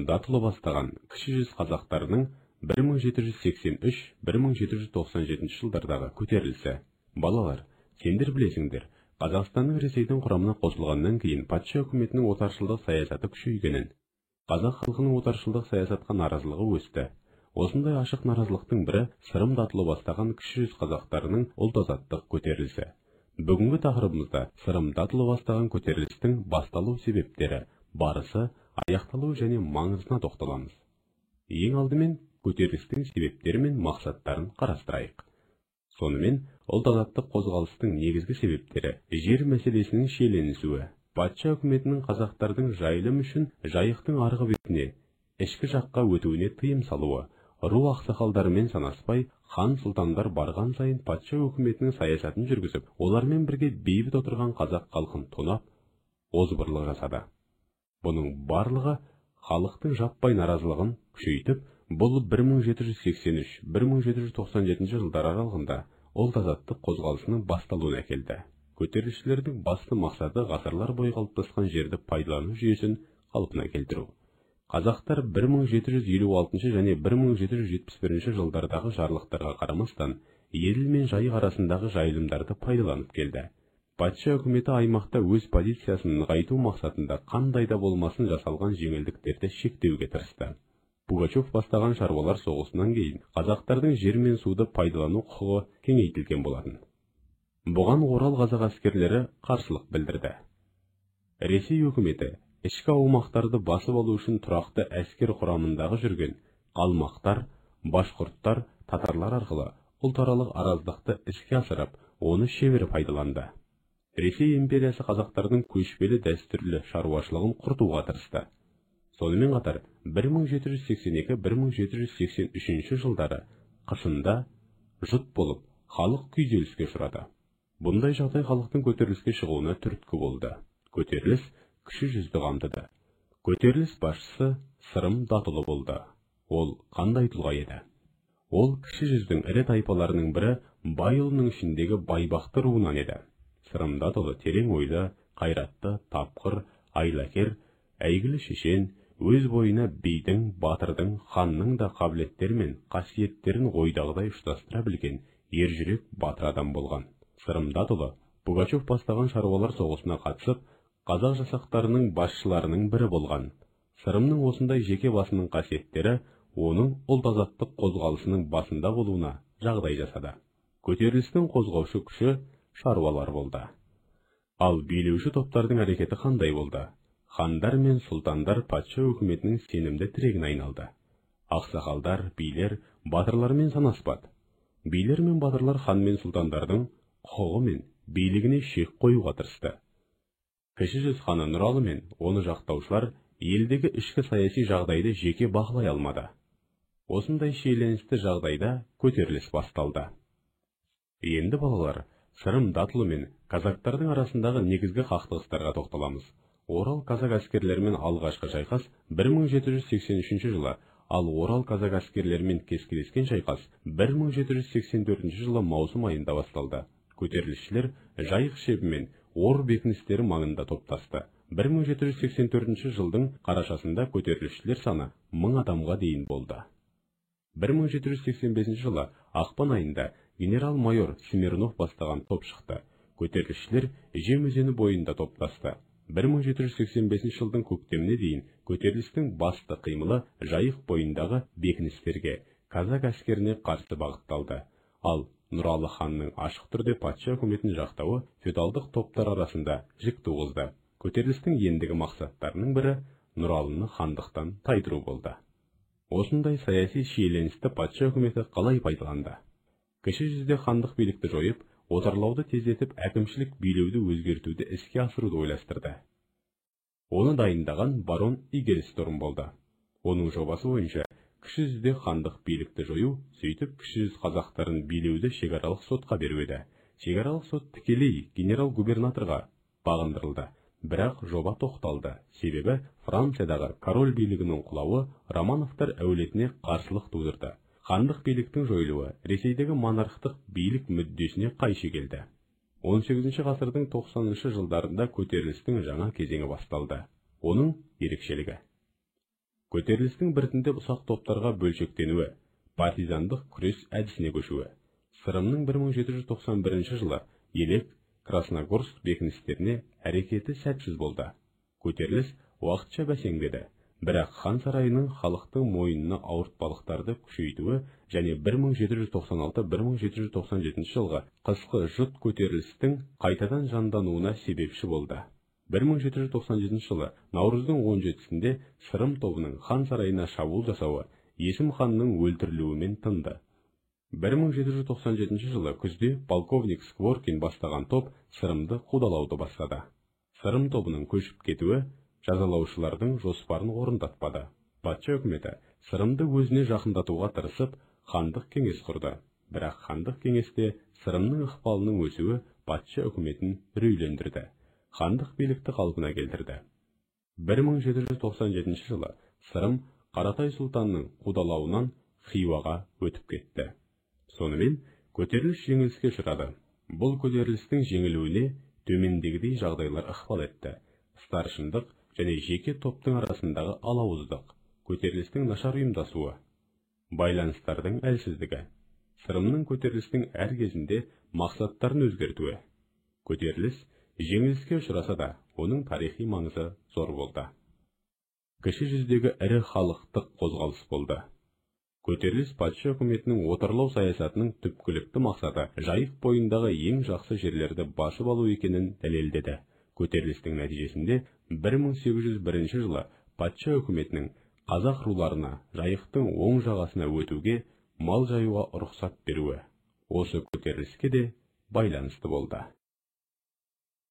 датұлы бастаған кіші жүз қазақтарының 1783-1797 жылдардағы көтерілісі. Балалар, сендер білесіңдер, Қазақстанның Ресейдің құрамына қосылғаннан кейін патша үкіметінің отаршылдық саясаты күшейгенін, қазақ халқының отаршылдық саясатқа наразылығы өсті. Осындай ашық наразылықтың бірі Сырым датұлы бастаған кіші жүз қазақтарының ұлт-азаттық көтерілісі. Бүгінгі тақырыбымызда Сырым датұлы бастаған көтерілістің басталу себептері, барысы, аяқталу және маңызына тоқталамыз. Ең алдымен көтерілістің себептері мен мақсаттарын қарастырайық. Сонымен, ұлт-азаттық қозғалыстың негізгі себептері жер мәселесінің шиеленісуі, патша үкіметінің қазақтардың жайылым үшін жайықтың арғы бетіне, ішкі жаққа өтуіне тыйым салуы, ру ақсақалдарымен санаспай, хан сұлтандар барған сайын патша үкіметінің саясатын жүргізіп, олармен бірге бейбіт отырған қазақ халқын тонап, озбырлық жасады. Бұның барлығы халықтың жаппай наразылығын күшейтіп, бұл 1783-1797 жылдар аралығында ұлт-азаттық қозғалысының басталуына әкелді. Көтерілісшілердің басты мақсаты ғасырлар бойы қалыптасқан жерді пайдалану жүйесін қалпына келтіру. Қазақтар 1756 және 1771 жылдардағы жарлықтарға қарамастан, Еділ мен Жайық арасындағы жайылымдарды пайдаланып келді. Патша үкіметі аймақта өз позициясын нығайту мақсатында қандай да болмасын жасалған жеңілдіктерді шектеуге тырысты. Пугачев бастаған шаруалар соғысынан кейін қазақтардың жер мен суды пайдалану құқығы кеңейтілген болатын. Бұған Орал қазақ әскерлері қарсылық білдірді. Ресей үкіметі ішкі аумақтарды басып алу үшін тұрақты әскер құрамындағы жүрген қалмақтар, башқұрттар, татарлар арқылы ұлтаралық араздықты іске асырып, оны шебер пайдаланды. Ресей империясы қазақтардың көшпелі дәстүрлі шаруашылығын құртуға тырысты. Сонымен қатар 1782-1783 жылдары қысында жұт болып, халық күйзеліске ұшырады. Бұндай жағдай халықтың көтеріліске шығуына түрткі болды. Көтеріліс кіші жүзді қамтыды. Көтеріліс басшысы Сырым датұлы болды. Ол қандай тұлға еді? Ол кіші жүздің ірі тайпаларының бірі Байұлының ішіндегі Байбақты руынан еді. Сырым датұлы терең ойлы, қайратты, тапқыр, айлакер, әйгілі шешен, өз бойына бидің, батырдың, ханның да қабілеттері мен қасиеттерін ойдағыдай ұштастыра білген ержүрек батыр адам болған. Сырым датұлы Пугачев бастаған шаруалар соғысына қатысып, қазақ жасақтарының басшыларының бірі болған. Сырымның осындай жеке басының қасиеттері оның ұлт-азаттық қозғалысының басында болуына жағдай жасады. Көтерілістің қозғаушы күші шаруалар болды. Ал билеуші топтардың әрекеті қандай болды? Хандар мен сұлтандар патша үкіметінің сенімді тірегіне айналды. Ақсақалдар, билер, батырлармен санаспады. Билер мен батырлар хан мен сұлтандардың құқығы мен билігіне шек қоюға тырысты. Кіші жүз ханы Нұралы мен оны жақтаушылар елдегі ішкі саяси жағдайды жеке бақылай алмады. Осындай шиеленісті жағдайда көтеріліс басталды. Енді балалар, Сырым датұлы мен казактардың арасындағы негізгі қақтығыстарға тоқталамыз. Орал казак әскерлерімен алғашқы шайқас 1783 жылы, ал Орал казак әскерлерімен кескілескен шайқас 1784 жылы маусым айында басталды. Көтерілісшілер Жайық шебі мен Ор бекіністері маңында топтасты. 1784 жылдың қарашасында көтерілісшілер саны 1000 адамға дейін болды. 1785 жылы ақпан айында генерал-майор Смирнов бастаған топ шықты. Көтерілісшілер Жем өзені бойында топтасты. 1785 жылдың көктеміне дейін көтерілістің басты қимылы Жайық бойындағы бекіністерге, казак әскеріне қарсы бағытталды. Ал Нұралы ханның ашық түрде патша үкіметін жақтауы феодалдық топтар арасында жік туғызды. Көтерілістің ендігі мақсаттарының бірі Нұралыны хандықтан тайдыру болды. Осындай саяси шиеленісті патша үкіметі қалай пайдаланды? Кіші жүзде хандық билікті жойып, отарлауды тездетіп, әкімшілік билеуді өзгертуді іске асыруды ойластырды. Оны дайындаған барон Игельсторм болды. Оның жобасы бойынша кіші жүзде хандық билікті жою, сөйтіп кіші жүз қазақтарын билеуді шекаралық сотқа беру еді. Шекаралық сот тікелей генерал-губернаторға бағындырылды. Бірақ жоба тоқталды. Себебі Франциядағы король билігінің құлауы Романовтар әулетіне қарсылық тудырды. Хандық биліктің жойылуы Ресейдегі монархтық билік мүддесіне қайшы келді. 18 ғасырдың 90 жылдарында көтерілістің жаңа кезеңі басталды. Оның ерекшелігі: Көтерілістің біртіндеп ұсақ топтарға бөлшектенуі, партизандық күрес әдісіне көшуі. Сырымның 1791 жылы Елек, Красногорск бекіністеріне әрекеті сәтсіз болды. Көтеріліс уақытша бәсеңдеді. Бірақ хан сарайының халықтың мойнына ауыртпалықтарды күшейтуі және 1796-1797 жылғы қысқы жұт көтерілістің қайтадан жандануына себепші болды. 1797 жылы наурыздың 17-сінде Сырым тобының хан сарайына шабуыл жасауы Есім ханның өлтірілуімен тынды. 1797 жылы күзде полковник Скворкин бастаған топ Сырымды қудалауды бастады. Сырым тобының көшіп кетуі жазалаушылардың жоспарын орындатпады. Патша үкіметі Сырымды өзіне жақындатуға тырысып, хандық кеңес құрды. Бірақ хандық кеңесте Сырымның ықпалының өсуі патша үкіметін үрейлендірді. Хандық билікті қалпына келтірді. 1797 жылы Сырым Қаратай сұлтанның қудалауынан Хиуаға өтіп кетті. Сонымен көтеріліс жеңіліске ұшырады. Бұл көтерілістің жеңілуіне төмендегідей жағдайлар ықпал етті. Старшындық және жеке топтың арасындағы алауыздық, көтерілістің нашар ұйымдасуы, байланыстардың әлсіздігі, Сырымның көтерілістің әр кезінде мақсаттарын өзгертуі. Көтеріліс жеңіліске ұшыраса да, оның тарихи маңызы зор болды. Кіші жүздегі ірі халықтық қозғалыс болды. Көтеріліс патша үкіметінің отарлау саясатының түпкілікті мақсаты Жайық бойындағы ең жақсы жерлерді басып алу екенін дәлелдеді. Көтерілістің нәтижесінде 1801 жылы патша үкіметінің қазақ руларына Жайықтың оң жағасына өтуге, мал жаюға рұқсат беруі осы көтеріліске де байланысты болды.